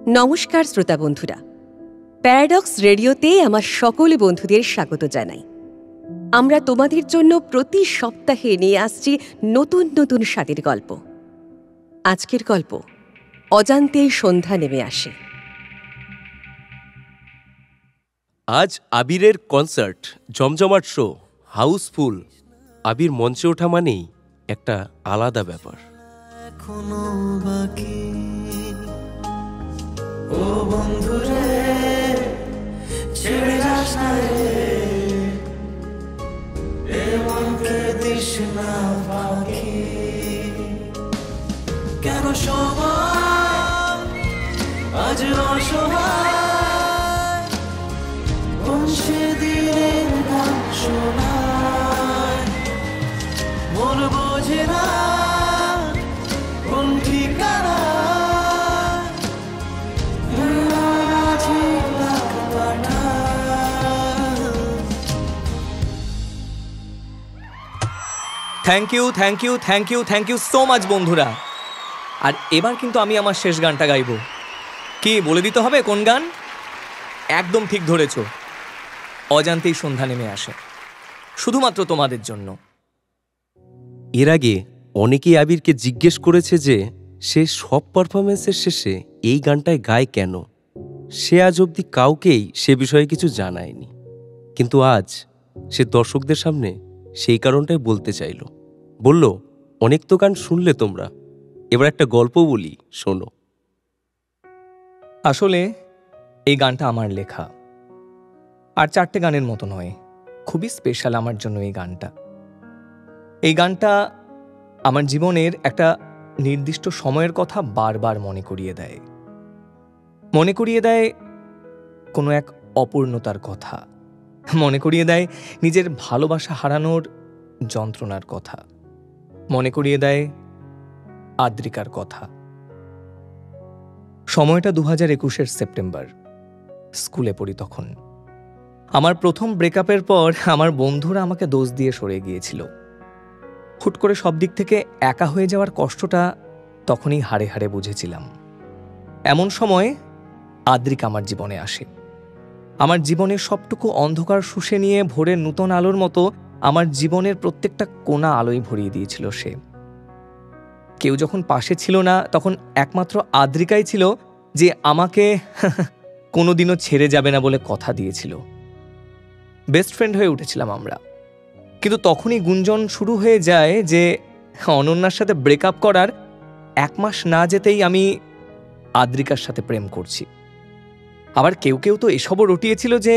নমস্কার শ্রোতা বন্ধুরা, প্যারাডক্স রেডিওতে আমার সকল বন্ধুদের স্বাগত জানাই। আমরা তোমাদের জন্য প্রতি সপ্তাহে নিয়ে আসছি নতুন নতুন স্বাদের গল্প। আজকের গল্প অজান্তেই সন্ধ্যা নেমে আসে। আজ আবিরের কনসার্ট, জমজমাট শো, হাউসফুল। আবির মঞ্চে ওঠা মানেই একটা আলাদা ব্যাপার। এখনো বাকি ও বন্ধুরে, ছেড়ে যাস না রে, এ মনকে দিস না বাকি। কেন সময় আজ অসহায়, কোন সেদিনের গান শোনায়, মন বোঝে না কোন ঠিকানা। থ্যাংক ইউ সো মাচ বন্ধুরা। আর এবার কিন্তু আমি আমার শেষ গানটা গাইব। কি বলে দিতে হবে কোন গান? একদম ঠিক ধরেছ, অজান্তেই সন্ধ্যা নেমে আসে, শুধুমাত্র তোমাদের জন্য। এর আগে অনেকেই আবিরকে জিজ্ঞেস করেছে যে সে সব পারফরমেন্সের শেষে এই গানটায় গায় কেন। সে আজ অবধি কাউকেই সে বিষয়ে কিছু জানায়নি, কিন্তু আজ সে দর্শকদের সামনে সেই কারণটাই বলতে চাইল। বলল, অনেক তো গান শুনলে তোমরা, এবার একটা গল্প বলি, শোনো। আসলে এই গানটা আমার লেখা, আর 4টে গানের মতো নয়, খুবই স্পেশাল আমার জন্য এই গানটা। এই গানটা আমার জীবনের একটা নির্দিষ্ট সময়ের কথা বারবার মনে করিয়ে দেয় কোনো এক অপূর্ণতার কথা, মনে করিয়ে দেয় নিজের ভালোবাসা হারানোর যন্ত্রণার কথা, মনে করিয়ে দেয় আদ্রিকার কথা। সময়টা 2021-এর সেপ্টেম্বর, স্কুলে পড়ি তখন। আমার প্রথম ব্রেকআপের পর আমার বন্ধুরা আমাকে দোষ দিয়ে সরে গিয়েছিল। হুট করে সব দিক থেকে একা হয়ে যাওয়ার কষ্টটা তখনই হাড়ে হাড়ে বুঝেছিলাম। এমন সময় আদ্রিকা আমার জীবনে আসে। আমার জীবনের সবটুকু অন্ধকার শুষে নিয়ে ভোরের নূতন আলোর মতো আমার জীবনের প্রত্যেকটা কোণা আলোয় ভরিয়ে দিয়েছিল সে। কেউ যখন পাশে ছিল না, তখন একমাত্র আদ্রিকাই ছিল যে আমাকে কোনোদিনও ছেড়ে যাবে না বলে কথা দিয়েছিল। বেস্ট ফ্রেন্ড হয়ে উঠেছিলাম আমরা। কিন্তু তখনই গুঞ্জন শুরু হয়ে যায় যে অনন্যার সাথে ব্রেকআপ করার 1 মাস না যেতেই আমি আদ্রিকার সাথে প্রেম করছি। আবার কেউ কেউ তো এসবও রটিয়েছিল যে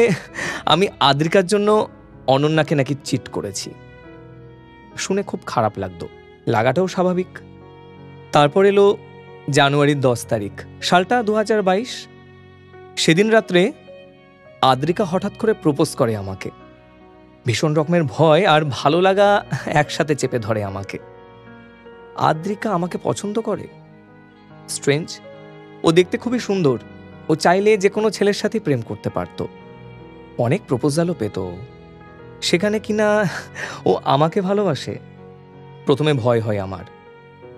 আমি আদ্রিকার জন্য অনন্যাকে নাকি চিট করেছি। শুনে খুব খারাপ লাগতো, লাগাটাও স্বাভাবিক। তারপর এলো জানুয়ারির 10 তারিখ, সালটা 2022। সেদিন রাত্রে আদ্রিকা হঠাৎ করে প্রপোজ করে আমাকে। ভীষণ রকমের ভয় আর ভালো লাগা একসাথে চেপে ধরে আমাকে। আদ্রিকা আমাকে পছন্দ করে। স্ট্রেঞ্জ। ও দেখতে খুবই সুন্দর, ও চাইলে যে কোনো ছেলের সাথে প্রেম করতে পারত। অনেক প্রপোজালও পেত, সেখানে কিনা ও আমাকে ভালোবাসে। প্রথমে ভয় হয় আমার,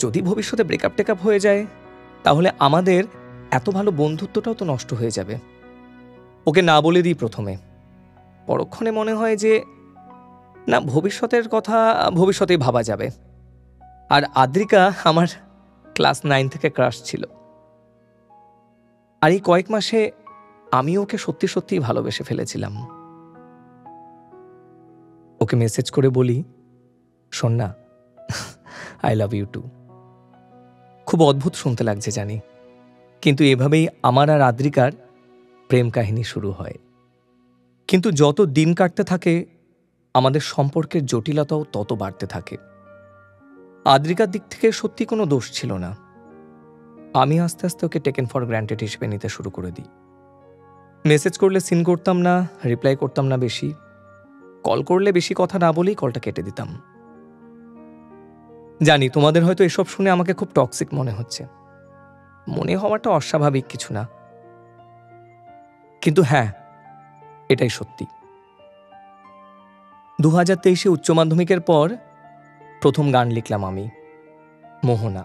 যদি ভবিষ্যতে ব্রেকআপ টেকআপ হয়ে যায় তাহলে আমাদের এত ভালো বন্ধুত্বটাও তো নষ্ট হয়ে যাবে। ওকে না বলে দিই প্রথমে। পরক্ষণে মনে হয় যে না, ভবিষ্যতের কথা ভবিষ্যতেই ভাবা যাবে। আর আদ্রিকা আমার ক্লাস 9 থেকে ক্রাশ ছিল। আর এই কয়েক মাসে আমি ওকে সত্যি সত্যিই ভালোবেসে ফেলেছিলাম। ওকে মেসেজ করে বলি, শোন না, আই লাভ ইউ টু। খুব অদ্ভুত শুনতে লাগছে জানি, কিন্তু এভাবেই আমার আর আদ্রিকার প্রেম কাহিনী শুরু হয়। কিন্তু যত দিন কাটতে থাকে আমাদের সম্পর্কের জটিলতাও তত বাড়তে থাকে। আদ্রিকার দিক থেকে সত্যি কোনো দোষ ছিল না। আমি আস্তে আস্তে ওকে টেকেন ফর গ্র্যান্টেড হিসেবে নিতে শুরু করে দিই। মেসেজ করলে সিন করতাম না, রিপ্লাই করতাম না বেশি। কল করলে বেশি কথা না বলেই কলটা কেটে দিতাম। জানি তোমাদের হয়তো এসব শুনে আমাকে খুব টক্সিক মনে হচ্ছে। মনে হওয়াটা অস্বাভাবিক কিছু না, কিন্তু হ্যাঁ, এটাই সত্যি। 2023-এ উচ্চ মাধ্যমিকের পর প্রথম গান লিখলাম আমি, মোহনা।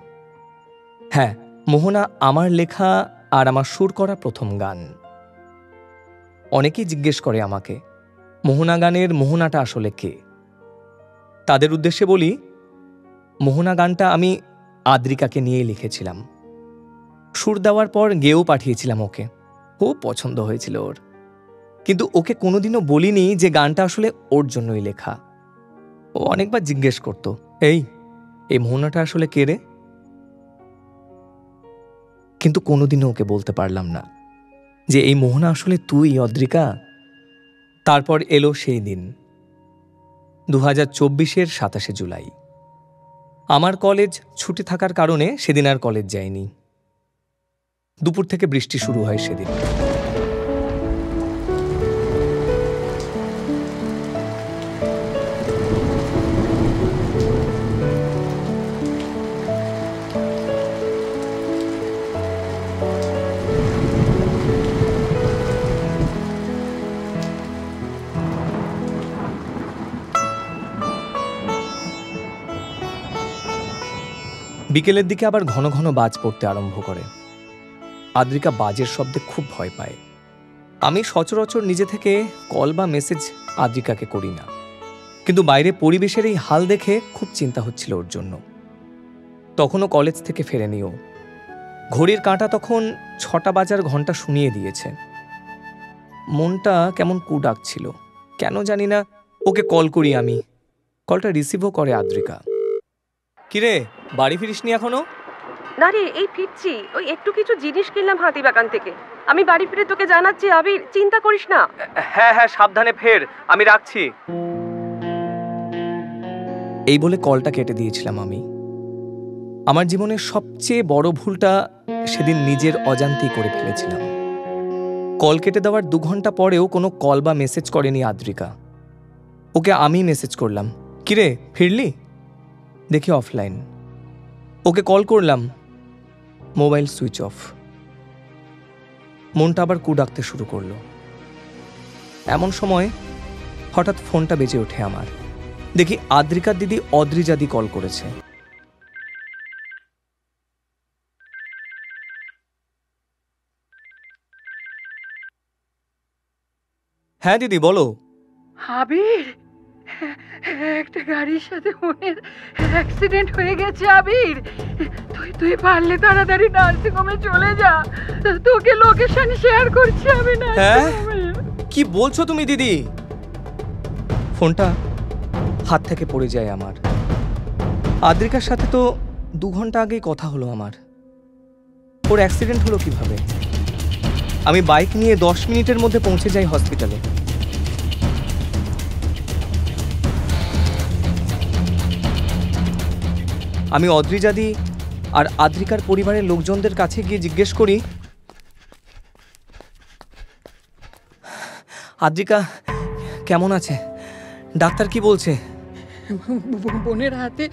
হ্যাঁ, মোহনা আমার লেখা আর আমার সুর করা প্রথম গান। অনেকেই জিজ্ঞেস করে আমাকে, মোহনা গানের মোহনাটা আসলে কে? তাদের উদ্দেশ্যে বলি, মোহনা গানটা আমি আদ্রিকাকে নিয়েই লিখেছিলাম। সুর দেওয়ার পর গেয়েও পাঠিয়েছিলাম ওকে। খুব পছন্দ হয়েছিল ওর, কিন্তু ওকে কোনোদিনও বলিনি যে গানটা আসলে ওর জন্যই লেখা। ও অনেকবার জিজ্ঞেস করত, এই মোহনাটা আসলে কে রে? কিন্তু কোনোদিনও ওকে বলতে পারলাম না যে এই মোহনা আসলে তুই, অদ্রিকা। তারপর এলো সেই দিন, 2024-এর 27শে জুলাই। আমার কলেজ ছুটি থাকার কারণে সেদিন আর কলেজ যাইনি। দুপুর থেকে বৃষ্টি শুরু হয় সেদিন। বিকেলের দিকে আবার ঘন ঘন বাজ পড়তে আরম্ভ করে। আদ্রিকা বাজের শব্দে খুব ভয় পায়। আমি সচরাচর নিজে থেকে কল বা মেসেজ আদ্রিকাকে করি না, কিন্তু বাইরে পরিবেশের এই হাল দেখে খুব চিন্তা হচ্ছিল ওর জন্য। তখনও কলেজ থেকে ফেরেনি ও। ঘড়ির কাঁটা তখন 6টা বাজার ঘন্টা শুনিয়ে দিয়েছে। মনটা কেমন কু ডাকছিল, কেন জানি না। ওকে কল করি আমি। কলটা রিসিভও করে আদ্রিকা। কিরে, বাড়ি ফিরিসনি এখনো? না রে, এই ফিরছি। ওই একটু কিছু জিনিস কিনলাম হাতিবাগান থেকে। আমি বাড়ি ফিরে তোকে জানাচ্ছি, আবির, চিন্তা করিস না। হ্যাঁ হ্যাঁ, সাবধানে ফের, আমি রাখছি। এই বলে কলটা কেটে দিয়েছিলাম আমি। আমার জীবনের সবচেয়ে বড় ভুলটা সেদিন নিজের অজান্তেই করে ফেলেছিলাম। কল কেটে দেওয়ার 2 ঘন্টা পরেও কোনো কল বা মেসেজ করেনি আদ্রিকা। ওকে আমি মেসেজ করলাম, কিরে ফিরলি? দেখি অফলাইন। ওকে কল করলাম, মোবাইল সুইচ অফ। মনটা আবার কু ডাকতে শুরু করলো। এমন সময় হঠাৎ ফোনটা বেজে ওঠে আমার। দেখি আদ্রিকার দিদি অদ্রিজাদি কল করেছে। হ্যাঁ দিদি, বলো। আবির, একটা গাড়ির সাথে মনের অ্যাক্সিডেন্ট হয়ে গেছে আবির। তুই পারলে তাড়াতাড়ি নার্সিং হোমে চলে যা। তোকে লোকেশন শেয়ার করছি আমি। না কি বলছো তুমি দিদি? ফোনটা হাত থেকে পড়ে যায় আমার। আদ্রিকার সাথে তো 2 ঘন্টা আগেই কথা হলো আমার। ওর অ্যাক্সিডেন্ট হলো কিভাবে? আমি বাইক নিয়ে 10 মিনিটের মধ্যে পৌঁছে যাই হসপিটালে। আমি অদ্রিজাদি আর আদ্রিকার পরিবারের লোকজনদের কাছে গিয়ে জিজ্ঞেস করি, আদ্রিকা কেমন আছে? ডাক্তার কি বলছে? বোনের হাতে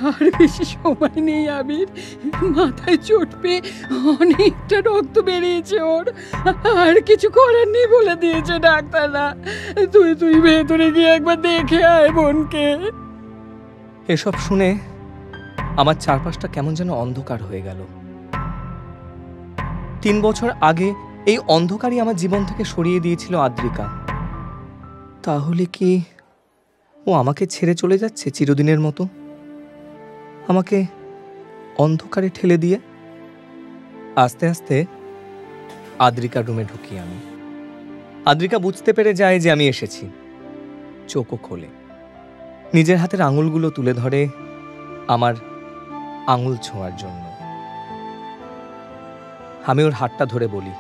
আর বেশি সময় নেই আবির। মাথায় চোট পেয়ে অনেকটা রক্ত বেরিয়েছে ওর। আর কিছু করার নেই বলে দিয়েছে ডাক্তাররা। তুই ভেতরে গিয়ে একবার দেখে আয় বোনকে। এসব শুনে আমার চারপাশটা কেমন যেন অন্ধকার হয়ে গেল। 3 বছর আগে এই অন্ধকারই আমার জীবন থেকে সরিয়ে দিয়েছিল আদ্রিকা। তাহলে কি ও আমাকে ছেড়ে চলে যাচ্ছে চিরদিনের মতো, আমাকে অন্ধকারে ঠেলে দিয়ে? আস্তে আস্তে আদ্রিকার রুমে ঢুকি আমি। আদ্রিকা বুঝতে পেরে যায় যে আমি এসেছি। চোখও খোলে, নিজের হাতের আঙুলগুলো তুলে ধরে আমার আঙুল ছোঁয়ার জন্য। আমি ওর হাতটা ধরে বলি,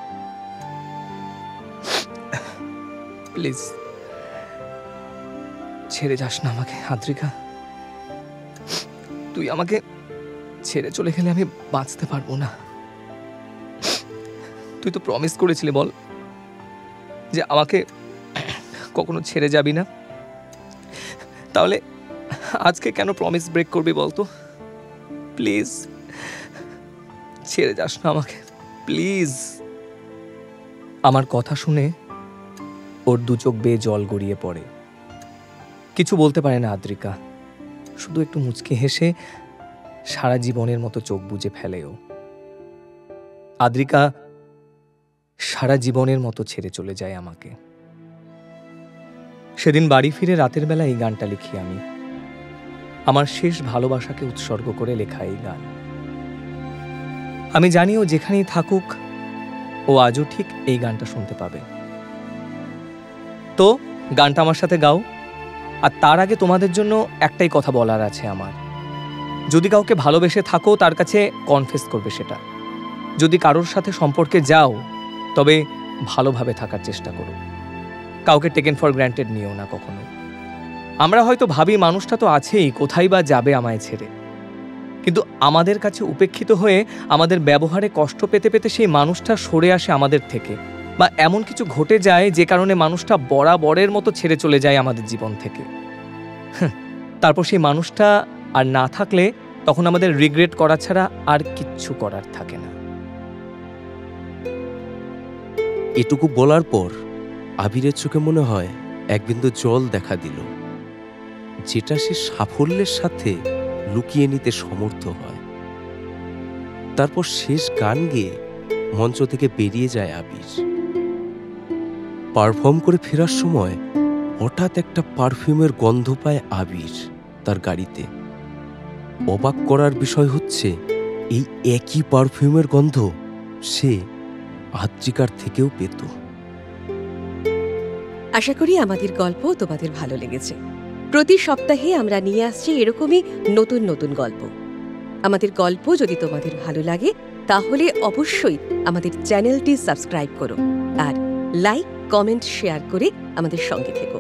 প্লিজ ছেড়ে যাস না আমাকে আদ্রিকা। তুই আমাকে ছেড়ে চলে গেলে আমি বাঁচতে পারবো না। তুই তো প্রমিস করেছিলি বল যে আমাকে কখনো ছেড়ে যাবি না। তাহলে আজকে কেন প্রমিস ব্রেক করবি বলতো? প্লিজ ছেড়ে যাস না আমাকে, প্লিজ। আমার কথা শুনে ওর 2 চোখ বেয়ে জল গড়িয়ে পড়ে। কিছু বলতে পারে না আদ্রিকা, শুধু একটু মুচকি হেসে সারা জীবনের মতো চোখ বুজে ফেলে ও। আদ্রিকা সারা জীবনের মতো ছেড়ে চলে যায় আমাকে। সেদিন বাড়ি ফিরে রাতের বেলা এই গানটা লিখি আমি, আমার শেষ ভালোবাসাকে উৎসর্গ করে লেখা এই গান। আমি জানি ও যেখানেই থাকুক ও আজও ঠিক এই গানটা শুনতে পাবে। তো গানটা আমার সাথে গাও। আর তার আগে তোমাদের জন্য একটাই কথা বলার আছে আমার। যদি কাউকে ভালোবেসে থাকো তার কাছে কনফেস করবে সেটা। যদি কারোর সাথে সম্পর্কে যাও তবে ভালোভাবে থাকার চেষ্টা করো। কাউকে টেকেন ফর গ্র্যান্টেড নিও না কখনো। আমরা হয়তো ভাবি মানুষটা তো আছেই, কোথায় বা যাবে আমায় ছেড়ে, কিন্তু আমাদের কাছে উপেক্ষিত হয়ে আমাদের ব্যবহারে কষ্ট পেতে পেতে সেই মানুষটা সরে আসে আমাদের থেকে, বা এমন কিছু ঘটে যায় যে কারণে মানুষটা বরাবরের মতো ছেড়ে চলে যায় আমাদের জীবন থেকে। তারপর সেই মানুষটা আর না থাকলে তখন আমাদের রিগ্রেট করা ছাড়া আর কিচ্ছু করার থাকে না। এটুকু বলার পর আবিরের চোখে মনে হয় এক বিন্দু জল দেখা দিল, যেটা সে সাফল্যের সাথে লুকিয়ে নিতে সমর্থ হয়। তারপর শেষ গান গেয়ে মঞ্চ থেকে বেরিয়ে যায় আবির। পারফর্ম করে ফেরার সময় হঠাৎ একটা পারফিউমের গন্ধ পায় আবির তার গাড়িতে। অবাক করার বিষয় হচ্ছে এই একই পারফিউমের গন্ধ সে আদ্রিকার থেকেও পেত। আশা করি আমাদের গল্প তোমাদের ভালো লেগেছে। প্রতি সপ্তাহে আমরা নিয়ে আসছি এরকমই নতুন নতুন গল্প। আমাদের গল্প যদি তোমাদের ভালো লাগে তাহলে অবশ্যই আমাদের চ্যানেলটি সাবস্ক্রাইব করো আর লাইক, কমেন্ট, শেয়ার করে আমাদের সঙ্গে থেকো।